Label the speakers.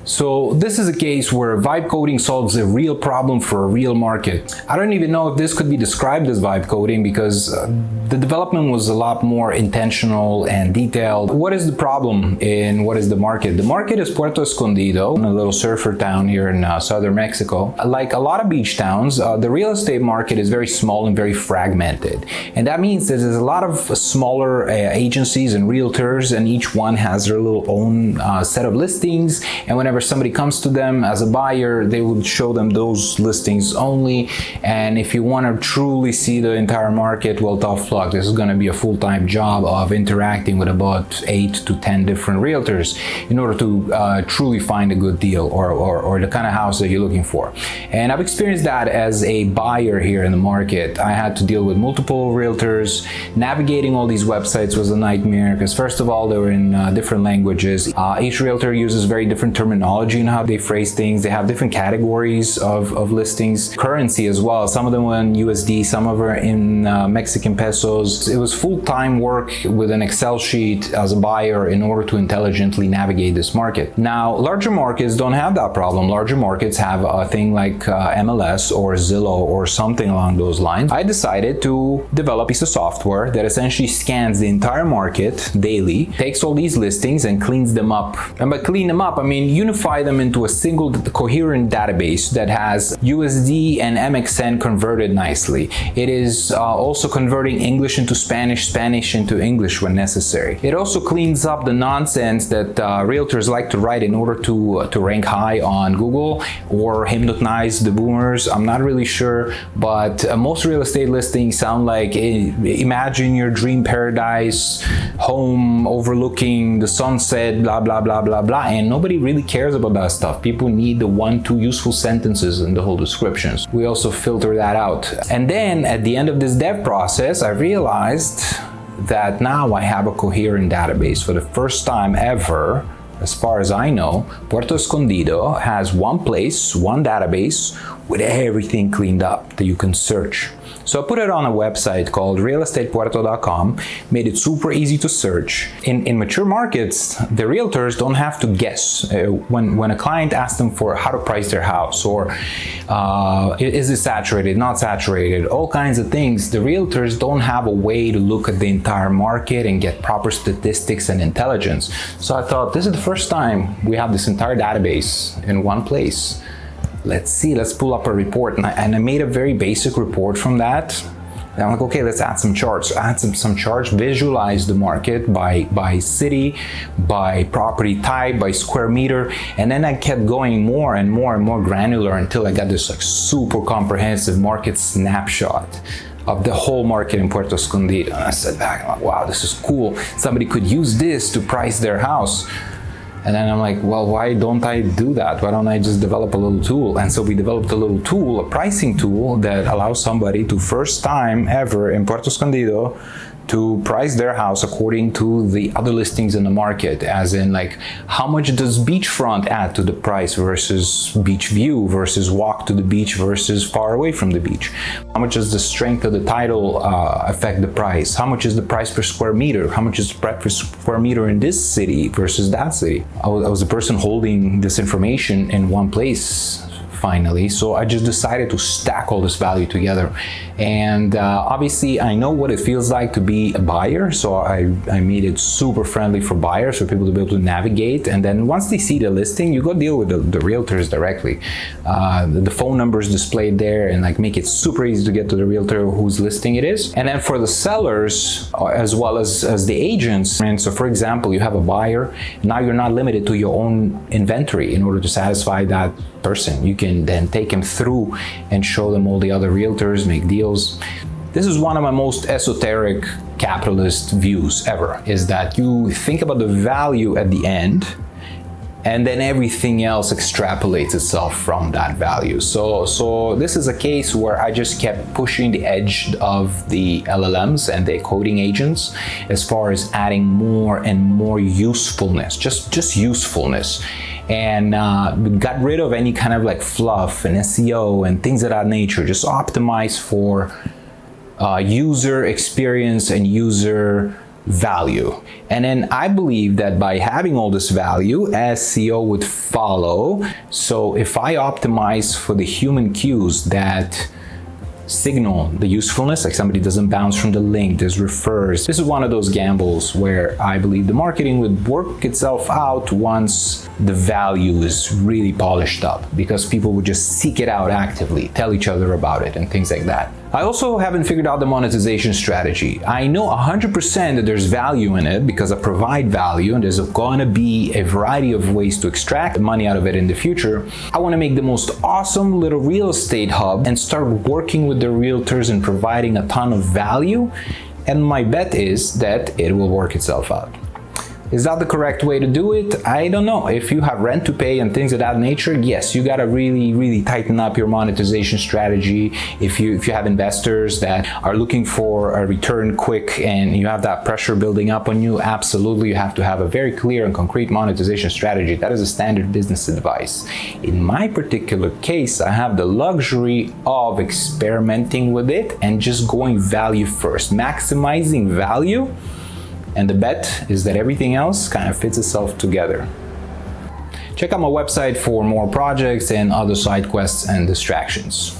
Speaker 1: So this is a case where vibe coding solves a real problem for a real market. I don't even know if this could be described as vibe coding because the development was a lot more intentional and detailed. What is the problem and what is the market? The market is Puerto Escondido, a little surfer town here in southern Mexico. Like a lot of beach towns, the real estate market is very small and very fragmented. And that means that there's a lot of smaller agencies and realtors, and each one has their little own set of listings. And whenever somebody comes to them as a buyer, they would show them those listings only. And if you want to truly see the entire market, well, tough luck. This is going to be a full-time job of interacting with about 8 to 10 different realtors in order to truly find a good deal or the kind of house that you're looking for. And I've experienced that as a buyer here in the market. I had to deal with multiple realtors. Navigating all these websites was a nightmare because, first of all, they were in different languages. Each realtor uses very different terminology in how they phrase things. They have different categories of listings. Currency as well. Some of them were in USD, some of them were in Mexican pesos. It was full-time work with an Excel sheet as a buyer in order to intelligently navigate this market. Now, larger markets don't have that problem. Larger markets have a thing like MLS or Zillow or something along those lines. I decided to develop a piece of software that essentially scans the entire market daily, takes all these listings and cleans them up. And by clean them up, I mean unify them into a single coherent database that has USD and MXN converted nicely. It is also converting English into Spanish, Spanish into English when necessary. It also cleans up the nonsense that realtors like to write in order to rank high on Google or hypnotize the boomers. I'm not really sure, but most real estate listings sound like imagine your dream paradise, home overlooking the sunset, blah, blah, blah, blah, blah, and nobody really cares about that stuff. People need the 1-2 useful sentences in the whole descriptions. We also filter that out. And then at the end of this dev process, I realized that now I have a coherent database. For the first time ever, as far as I know, Puerto Escondido has one place, one database with everything cleaned up that you can search. So I put it on a website called realestatepuerto.com, made it super easy to search. In mature markets, the realtors don't have to guess. When a client asks them for how to price their house, or is it saturated, not saturated, all kinds of things, the realtors don't have a way to look at the entire market and get proper statistics and intelligence. So I thought, this is the first time we have this entire database in one place. Let's see, let's pull up a report. And I made a very basic report from that. And I'm like, okay, let's add some charts. Add some charts, visualize the market by city, by property type, by square meter. And then I kept going more and more and more granular until I got this like super comprehensive market snapshot of the whole market in Puerto Escondido. And I sat back, I'm like, wow, this is cool. Somebody could use this to price their house. And then I'm like, well, why don't I do that? Why don't I just develop a little tool? And so we developed a little tool, a pricing tool that allows somebody to first time ever in Puerto Escondido to price their house according to the other listings in the market, as in like how much does beachfront add to the price versus beach view versus walk to the beach versus far away from the beach? How much does the strength of the title affect the price? How much is the price per square meter? How much is the price per square meter in this city versus that city? I was the person holding this information in one place finally. So I just decided to stack all this value together. And obviously I know what it feels like to be a buyer. So I made it super friendly for buyers, for people to be able to navigate. And then once they see the listing, you go deal with the realtors directly. The phone number is displayed there and like make it super easy to get to the realtor whose listing it is. And then for the sellers, as well as the agents. And so for example, you have a buyer, now you're not limited to your own inventory in order to satisfy that person. You can then take them through and show them all the other realtors, make deals. This is one of my most esoteric capitalist views ever, is that you think about the value at the end and then everything else extrapolates itself from that value. So this is a case where I just kept pushing the edge of the LLMs and the coding agents as far as adding more and more usefulness, just usefulness. And got rid of any kind of like fluff and SEO and things of that nature. Just optimize for user experience and user value. And then I believe that by having all this value, SEO would follow. So if I optimize for the human cues that signal the usefulness, like somebody doesn't bounce from the link, there's refers. This is one of those gambles where I believe the marketing would work itself out once the value is really polished up, because people would just seek it out actively, tell each other about it and things like that. I also haven't figured out the monetization strategy. I know 100% that there's value in it because I provide value, and there's gonna be a variety of ways to extract money out of it in the future. I wanna make the most awesome little real estate hub and start working with the realtors and providing a ton of value. And my bet is that it will work itself out. Is that the correct way to do it? I don't know. If you have rent to pay and things of that nature, yes, you gotta really tighten up your monetization strategy. If you have investors that are looking for a return quick and you have that pressure building up on you, absolutely you have to have a very clear and concrete monetization strategy. That is a standard business advice. In my particular case, I have the luxury of experimenting with it and just going value first, maximizing value. And the bet is that everything else kind of fits itself together. Check out my website for more projects and other side quests and distractions.